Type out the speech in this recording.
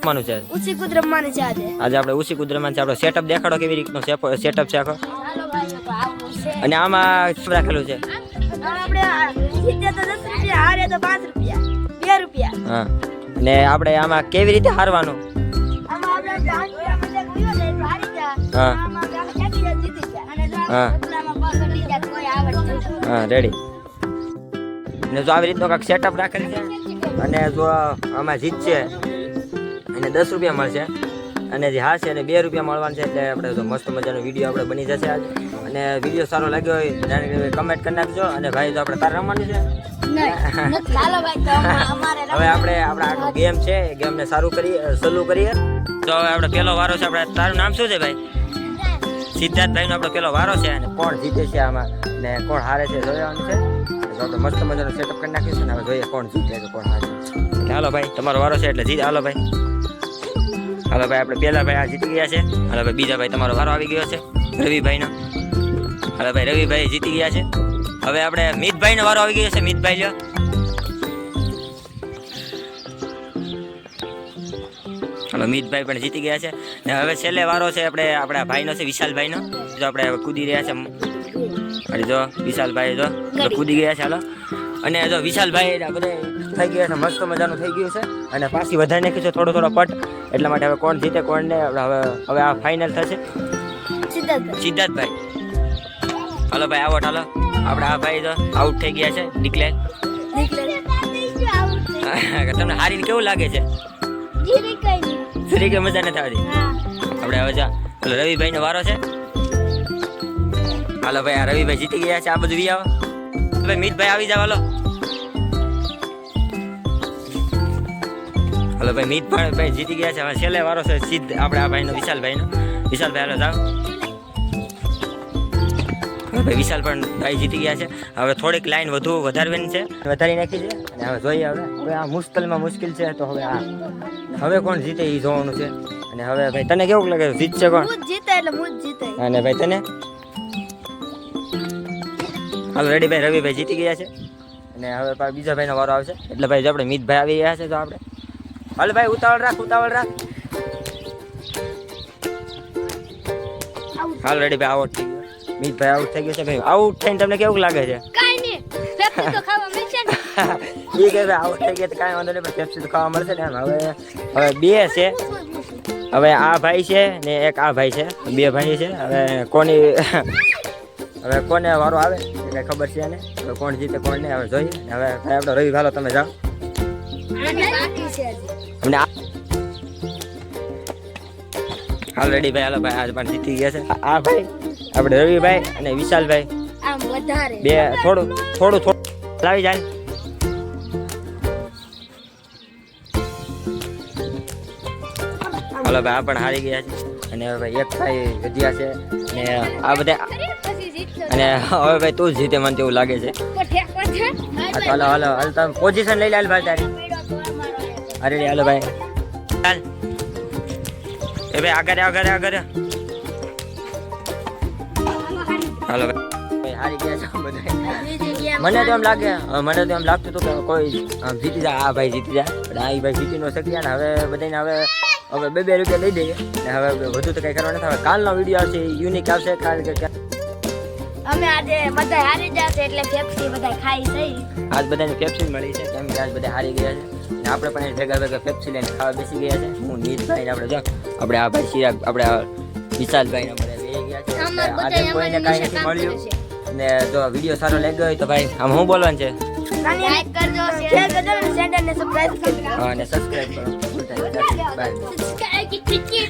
માનું છે ઉસી કુદ રમવાની છે આજે આપણે ઉસી કુદ રમવાનું છે. આપણો સેટઅપ દેખાડો કેવી રીતનો સેટઅપ છે આખો. હાલો ભાઈ તો આવું છે. અને આમાં શું રાખેલું છે? આપણે જીતે તો 10 રૂપિયા હારે તો 5 રૂપિયા 2 રૂપિયા. હા. અને આપણે આમાં કેવી રીતે હારવાનું? આમાં આપણે 10 રૂપિયા મજા ગયો ને તો હારી જા. હા. આમાં આપણે ખેતી જીતી જા. અને જો હા. બદલામાં પકડી જા કોઈ આવડે. હા રેડી. અને જો આવી રીતનો કાંઈક સેટઅપ રાખેલ છે અને જો આમાં જીતશે એને 10 રૂપિયા મળશે અને જે હારશે એને 2 રૂપિયા મળવાના છે. એટલે આપણે તો મસ્ત મજાનો વિડીયો આપણે બની જશે આજે. અને વિડીયો સારો લાગ્યો હોય કમેન્ટ કરી નાખજો. અને ભાઈ તો આપણે તારે રમવાનું છે હવે આપણે આપણા ગેમ છે એ ગેમને સારું કરીએ સલું કરીએ. તો હવે આપણે પહેલો વારો છે. આપણે તારું નામ શું છે ભાઈ? સિદ્ધાર્થભાઈ નો આપણો પહેલો વારો છે. અને કોણ જીતે છે આમાં ને કોણ હારે છે જોવાનું છે. તો આપણે મસ્ત મજાનો સેટઅપ કરી નાખીશું ને હવે જોઈએ કોણ જીતે કે કોણ હારે. હાલો ભાઈ તમારો વારો છે એટલે જીત. હાલો ભાઈ આપણે પહેલા ભાઈ આ જીતી ગયા છે. હાલો ભાઈ બીજા ભાઈ તમારો વારો આવી ગયો છે રવિભાઈનો. હાલો ભાઈ રવિભાઈ જીતી ગયા છે. હવે આપણે મિતભાઈનો વારો આવી ગયો છે. મિતભાઈ લ્યો. હાલો મિતભાઈ પણ જીતી ગયા છે. ને હવે છેલ્લે વારો છે આપણા ભાઈનો છે વિશાલભાઈનો. જો આપણે કૂદી રહ્યા છે અને જો વિશાલભાઈ જો કૂદી ગયા છે. હાલો અને જો વિશાલભાઈ બધા થઈ ગયા છે મસ્ત મજાનું થઈ ગયું છે. અને પાછી વધારી નાખ્યું છે થોડો પટ. એટલા માટે હવે કોણ જીતે કોણ ને હવે આ ફાઇનલ થશે સિદ્ધાર્થભાઈ. હાલો ભાઈ આઉટ. હાલો આપણે આ ભાઈ તો આઉટ થઈ ગયા છે ડિક્લેર. તમને હારીને કેવું લાગે છે? કે મજા નથી આવતી. આપણે હવે જા રવિભાઈ નો વારો છે. હાલો ભાઈ આ રવિભાઈ જીતી ગયા છે. આ બધું આવો ભાઈ મિતભાઈ આવી જાવ. હાલો ભાઈ મિતભાઈ જીતી ગયા છે. હવે છેલ્લે વારો છે સિદ્ધ આપણે આ ભાઈનો વિશાલભાઈનો. વિશાલભાઈ હાલો જાવ. ભાઈ વિશાલ પણ ભાઈ જીતી ગયા છે. હવે થોડીક લાઈન વધારવાની છે વધારી નાખી છે. અને હવે જોઈએ હવે આ મુશ્કેલમાં મુશ્કેલ છે. તો હવે કોણ જીતે એ જોવાનું છે. અને હવે ભાઈ તને કેવું લાગે જીતશે કોણ? અને ભાઈ તને? હાલો રેડી ભાઈ રવિભાઈ જીતી ગયા છે. અને હવે બીજા ભાઈનો વારો આવશે. એટલે ભાઈ આપણે મિતભાઈ આવી ગયા છે. તો આપણે હાલ ભાઈ ઉતાવળ રાખ. હાલ રેડી ભાઈ આઉટ થઈ ગયો. મિતભાઈ આઉટ થઈ ગયો છે. ભાઈ આઉટ થઈને તમને કેવું લાગે છે? એ કે ભાઈ આઉટ થઈ ગયા તો કાંઈ વાંધો નહીં પણ પેપ્સી તો ખાવા મળશે ને. હવે બે છે. હવે આ ભાઈ છે ને એક આ ભાઈ છે. બે ભાઈ છે. હવે કોને વારો આવે એ કઈ ખબર છે ને. હવે કોણ જીતે કોણ નહીં હવે જોઈએ. હવે ભાઈ આપણો રવિ ભાલો તમે જાઓ. હાલ રેડી ભાઈ. હાલો ભાઈ આજ પણ જીતી ગયા છે આ ભાઈ આપણે રવિભાઈ અને વિશાલભાઈ. બે થોડું લાવી જાય. હાલો ભાઈ આ પણ હારી ગયા છે. અને હવે ભાઈ એક ભાઈ વધ્યા છે ને આ બધા. અને હવે ભાઈ તું જ જીતે મને તેવું લાગે છે. હાલો તમે પોઝિશન લઈ લે ભાઈ તારી. અરે હાલો ભાઈ ચાલ એ ભાઈ આગળ. હાલો ભાઈ હારી ગયા છે બધા. મને તો એમ લાગતું હતું કે કોઈ જીતી જાય. આ ભાઈ જીતી જાય પણ આ ભાઈ જીતી ન શક્યા ને. હવે બધાને હવે 2 રૂપિયા લઈ દઈએ ને. હવે વધુ તો કઈ કરવા નથી. હવે કાલનો વિડીયો આવશે યુનિક આવશે. કારણ કે અમે આજે બધા હારી જશે એટલે પેપ્સી બધા ખાઈ છે. આજ બધાને પેપ્સી મળી છે કેમ કે આજ બધા હારી ગયા છે. ને આપણે પણ ભેગા પેપ્સી લઈને ખાવા બેસી ગયા છે. હું નીતભાઈ આપણે જો આપણે આ ભાઈ ચિરાગ આપણે વિશાલભાઈ ને બધા બેસી ગયા છે. આજે કોઈને કાંઈ નથી મળ્યું. ને જો વિડીયો સારો લાગ્યો હોય તો ભાઈ આમ હું બોલવાનું છે લાઈક કરજો શેર કરજો અને ચેનલને સબસ્ક્રાઇબ કરજો. હા અને સબસ્ક્રાઇબ કરો. બાય.